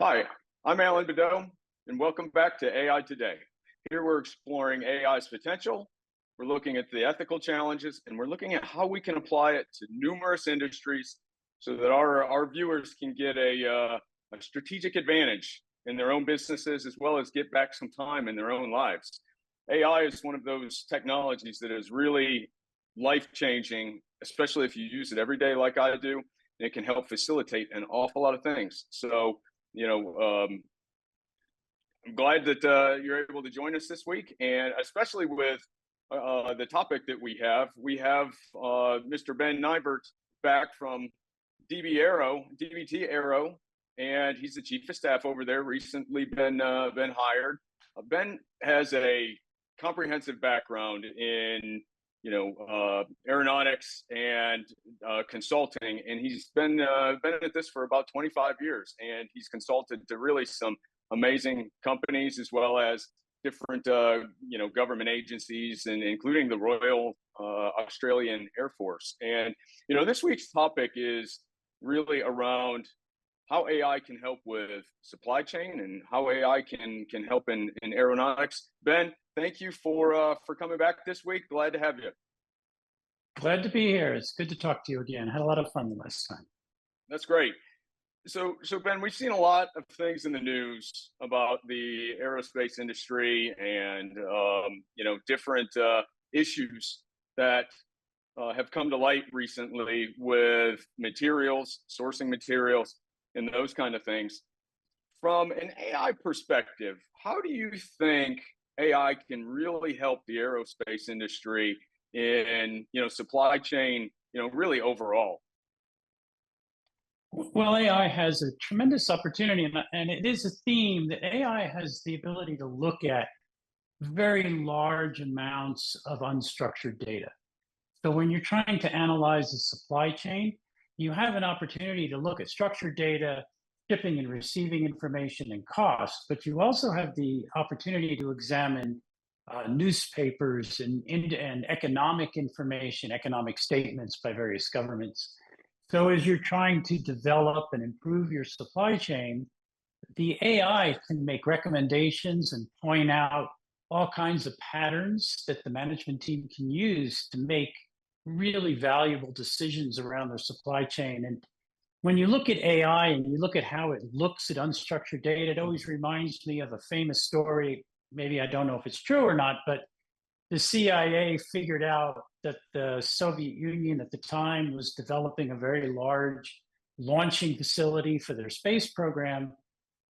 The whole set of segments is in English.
Hi, I'm Alan Badeau, and welcome back to AI Today. Here we're exploring AI's potential, we're looking at the ethical challenges, and we're looking at how we can apply it to numerous industries so that our viewers can get a strategic advantage in their own businesses as well as get back some time in their own lives. AI is one of those technologies that is really life-changing, especially if you use it every day like I do, and it can help facilitate an awful lot of things. So you know, I'm glad that you're able to join us this week, and especially with the topic that we have. We have Mr. Ben Neivert back from DBT Aero, and he's the chief of staff over there. Recently been hired. Ben has a comprehensive background in aeronautics and consulting, and he's been at this for about 25 years, and he's consulted to really some amazing companies as well as different government agencies, and including the Royal Australian Air Force. And this week's topic is really around how AI can help with supply chain and how AI can help in aeronautics. Ben, thank you for coming back this week. Glad to have you. Glad to be here. It's good to talk to you again. Had a lot of fun the last time. That's great. So Ben, we've seen a lot of things in the news about the aerospace industry and different issues that have come to light recently with materials, sourcing materials, and those kind of things. From an AI perspective, how do you think AI can really help the aerospace industry in supply chain, really overall? Well, AI has a tremendous opportunity, and it is a theme that AI has the ability to look at very large amounts of unstructured data. So when you're trying to analyze the supply chain, you have an opportunity to look at structured data, shipping and receiving information, and cost, but you also have the opportunity to examine newspapers and economic information, economic statements by various governments. So as you're trying to develop and improve your supply chain, the AI can make recommendations and point out all kinds of patterns that the management team can use to make really valuable decisions around their supply chain. And when you look at AI and you look at how it looks at unstructured data, it always reminds me of a famous story. Maybe I don't know if it's true or not, but the CIA figured out that the Soviet Union at the time was developing a very large launching facility for their space program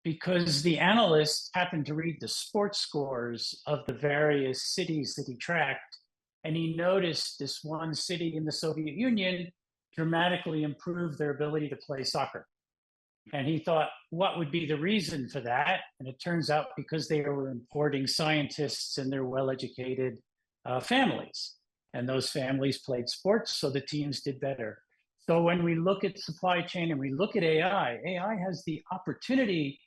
because the analyst happened to read the sports scores of the various cities that he tracked, and he noticed this one city in the Soviet Union dramatically improved their ability to play soccer. And he thought, what would be the reason for that? And it turns out because they were importing scientists and their well-educated families. And those families played sports, so the teams did better. So when we look at supply chain and we look at AI, AI has the opportunity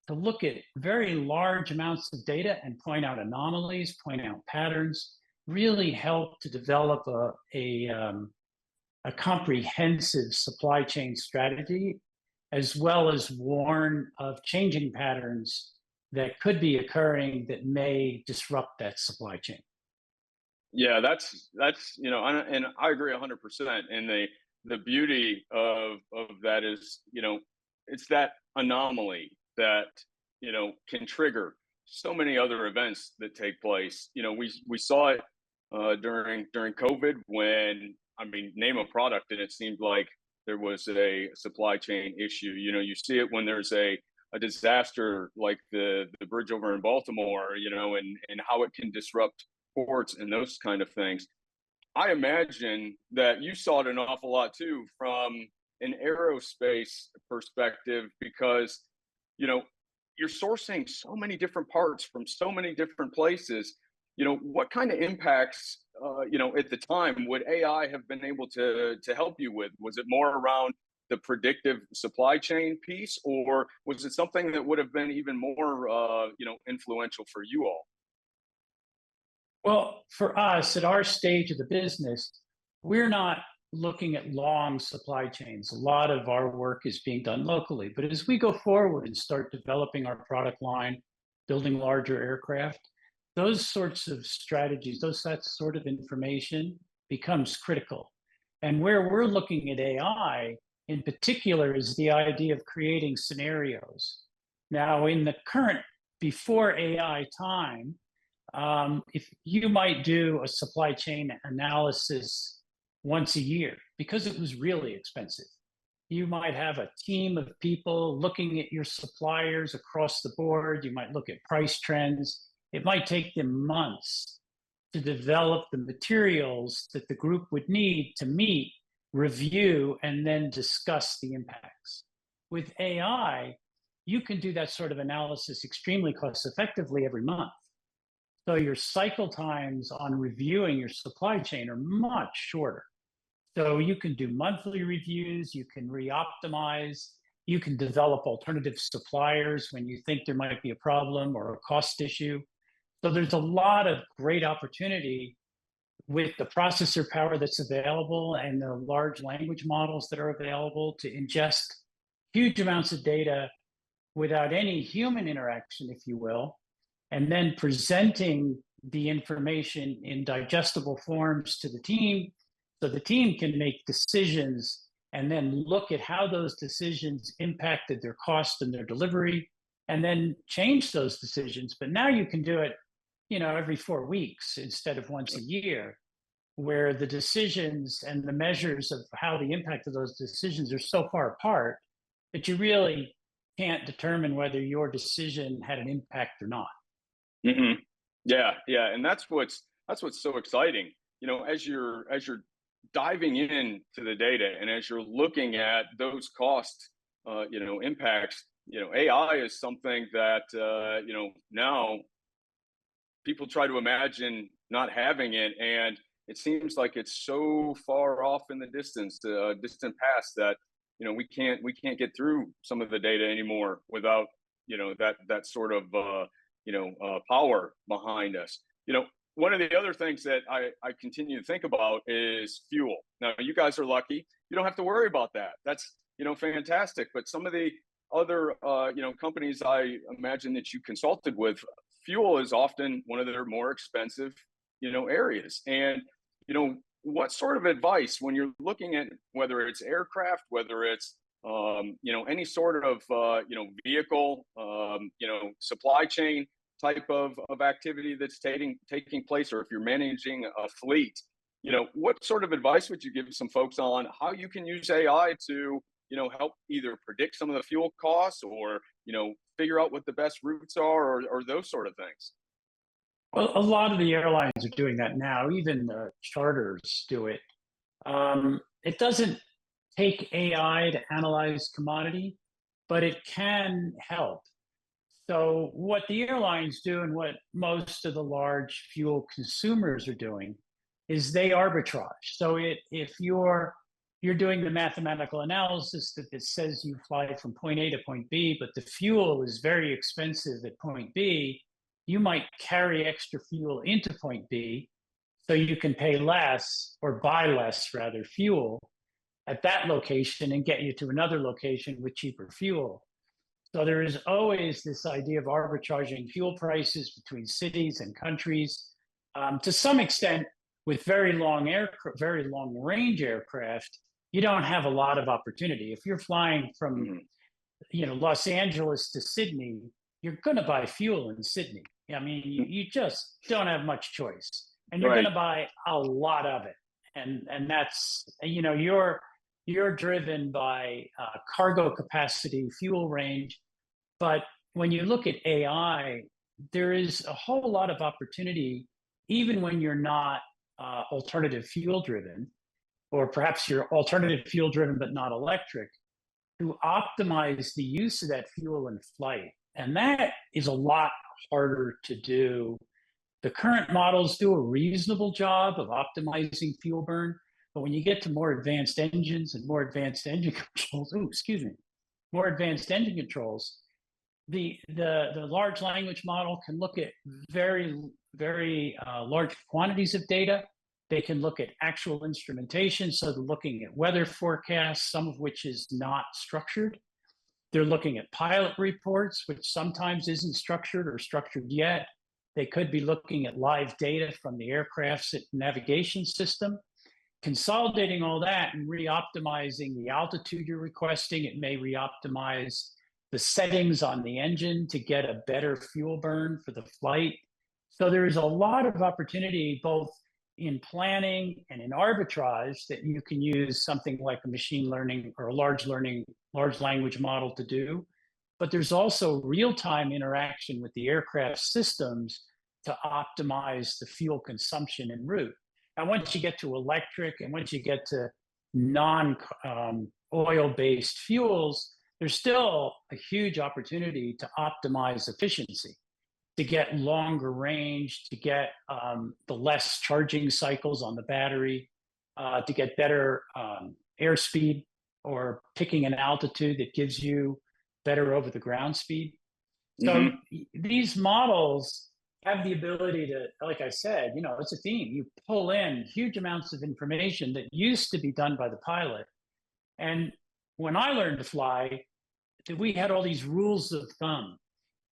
to look at very large amounts of data and point out anomalies, point out patterns, really help to develop a comprehensive supply chain strategy, as well as warn of changing patterns that could be occurring that may disrupt that supply chain. Yeah, that's and I agree 100%. And the beauty of that is, it's that anomaly that can trigger so many other events that take place. We saw it during COVID when, name a product and it seemed like there was a supply chain issue. You see it when there's a disaster like the bridge over in Baltimore, and how it can disrupt ports and those kind of things. I imagine that you saw it an awful lot too from an aerospace perspective, because you're sourcing so many different parts from so many different places. What kind of impacts at the time would AI have been able to help you with? Was it more around the predictive supply chain piece, or was it something that would have been even more influential for you all? Well, for us at our stage of the business, we're not looking at long supply chains. A lot of our work is being done locally. But as we go forward and start developing our product line, building larger aircraft, those sorts of strategies, that sort of information becomes critical. And where we're looking at AI in particular is the idea of creating scenarios. Now, in the current before AI time, if you might do a supply chain analysis once a year because it was really expensive. You might have a team of people looking at your suppliers across the board. You might look at price trends. It might take them months to develop the materials that the group would need to meet, review, and then discuss the impacts. With AI, you can do that sort of analysis extremely cost effectively every month. So your cycle times on reviewing your supply chain are much shorter. So you can do monthly reviews, you can re-optimize, you can develop alternative suppliers when you think there might be a problem or a cost issue. So there's a lot of great opportunity with the processor power that's available and the large language models that are available to ingest huge amounts of data without any human interaction, if you will, and then presenting the information in digestible forms to the team so the team can make decisions and then look at how those decisions impacted their cost and their delivery and then change those decisions. But now you can do it, every 4 weeks instead of once a year, where the decisions and the measures of how the impact of those decisions are so far apart that you really can't determine whether your decision had an impact or not. Hmm. Yeah, yeah, and that's what's so exciting. As you're diving into the data and as you're looking at those cost, impacts. AI is something that now people try to imagine not having it, and it seems like it's so far off in the distant past that we can't get through some of the data anymore without that sort of power behind us. One of the other things that I continue to think about is fuel. Now, you guys are lucky; you don't have to worry about that. That's fantastic. But some of the other companies I imagine that you consulted with, fuel is often one of their more expensive areas. And what sort of advice when you're looking at whether it's aircraft, whether it's any sort of vehicle, supply chain type of activity that's taking place, or if you're managing a fleet, what sort of advice would you give some folks on how you can use AI to help either predict some of the fuel costs or figure out what the best routes are, or those sort of things? Well, a lot of the airlines are doing that now. Even the charters do it. It doesn't take AI to analyze commodity, but it can help. So what the airlines do and what most of the large fuel consumers are doing is they arbitrage. So if you're doing the mathematical analysis that it says you fly from point A to point B, but the fuel is very expensive at point B, you might carry extra fuel into point B so you can pay less or buy less rather fuel at that location and get you to another location with cheaper fuel. So there is always this idea of arbitraging fuel prices between cities and countries. To some extent, with very long range aircraft, you don't have a lot of opportunity. If you're flying from, Los Angeles to Sydney, you're going to buy fuel in Sydney. I mean, you just don't have much choice, and you're going to buy a lot of it. And that's you're driven by cargo capacity, fuel range. But when you look at AI, there is a whole lot of opportunity, even when you're not alternative fuel driven, or perhaps you're alternative fuel driven but not electric, to optimize the use of that fuel in flight. And that is a lot harder to do. The current models do a reasonable job of optimizing fuel burn, but when you get to more advanced engines and more advanced engine controls, more advanced engine controls, the large language model can look at very large quantities of data They can look at actual instrumentation. So they're looking at weather forecasts, some of which is not structured. They're looking at pilot reports, which sometimes isn't structured or structured yet. They could be looking at live data from the aircraft's navigation system. Consolidating all that and re-optimizing the altitude you're requesting. It may re-optimize the settings on the engine to get a better fuel burn for the flight. So there is a lot of opportunity both in planning and in arbitrage that you can use something like a machine learning or a large language model to do. But there's also real-time interaction with the aircraft systems to optimize the fuel consumption en route. And once you get to electric and once you get to non-oil-based fuels, there's still a huge opportunity to optimize efficiency, to get longer range, to get the less charging cycles on the battery, to get better airspeed or picking an altitude that gives you better over-the-ground speed. So these models have the ability to, like I said, it's a theme. You pull in huge amounts of information that used to be done by the pilot. And when I learned to fly, we had all these rules of thumb.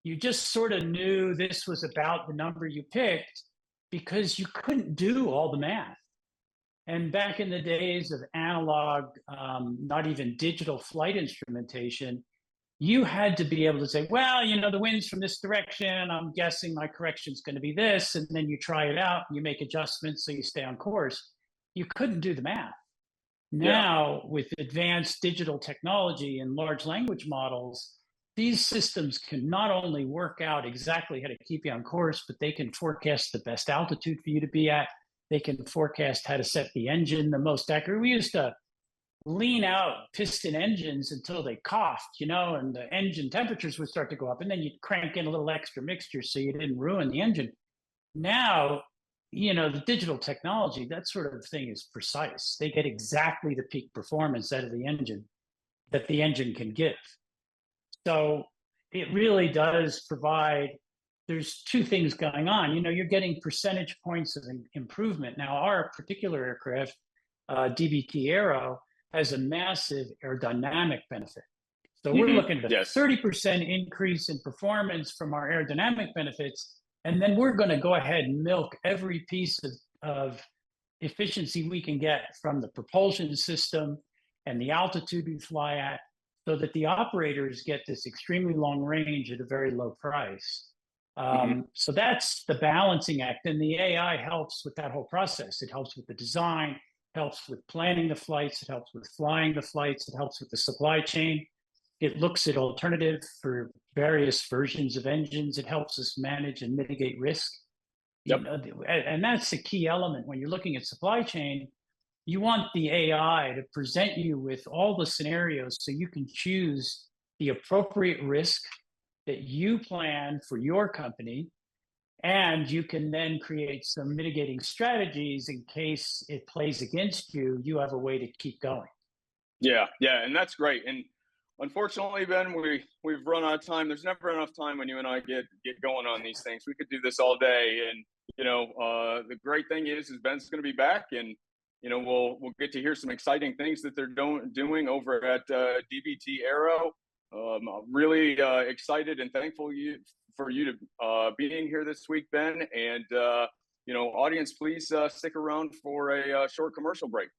You just sort of knew this was about the number you picked because you couldn't do all the math. And back in the days of analog, not even digital flight instrumentation, you had to be able to say, well, the wind's from this direction. I'm guessing my correction's going to be this. And then you try it out and you make adjustments so you stay on course. You couldn't do the math. Now, with advanced digital technology and large language models, these systems can not only work out exactly how to keep you on course, but they can forecast the best altitude for you to be at. They can forecast how to set the engine the most accurate. We used to lean out piston engines until they coughed, and the engine temperatures would start to go up, and then you'd crank in a little extra mixture so you didn't ruin the engine. Now, the digital technology, that sort of thing is precise. They get exactly the peak performance out of the engine that the engine can give. So it really does provide, there's two things going on. You're getting percentage points of improvement. Now, our particular aircraft, DBT Aero, has a massive aerodynamic benefit. So we're looking at a 30% increase in performance from our aerodynamic benefits. And then we're going to go ahead and milk every piece of efficiency we can get from the propulsion system and the altitude we fly at so that the operators get this extremely long range at a very low price. So that's the balancing act. And the AI helps with that whole process. It helps with the design, helps with planning the flights, it helps with flying the flights, it helps with the supply chain. It looks at alternatives for various versions of engines. It helps us manage and mitigate risk. And that's the key element when you're looking at supply chain. You want the AI to present you with all the scenarios so you can choose the appropriate risk that you plan for your company. And you can then create some mitigating strategies in case it plays against you. You have a way to keep going. Yeah, and that's great. And unfortunately, Ben, we've run out of time. There's never enough time when you and I get going on these things. We could do this all day. And the great thing is Ben's going to be back, and we'll get to hear some exciting things that they're doing over at DBT Aero. I'm really excited and thankful for you to being here this week, Ben. And audience, please stick around for a short commercial break.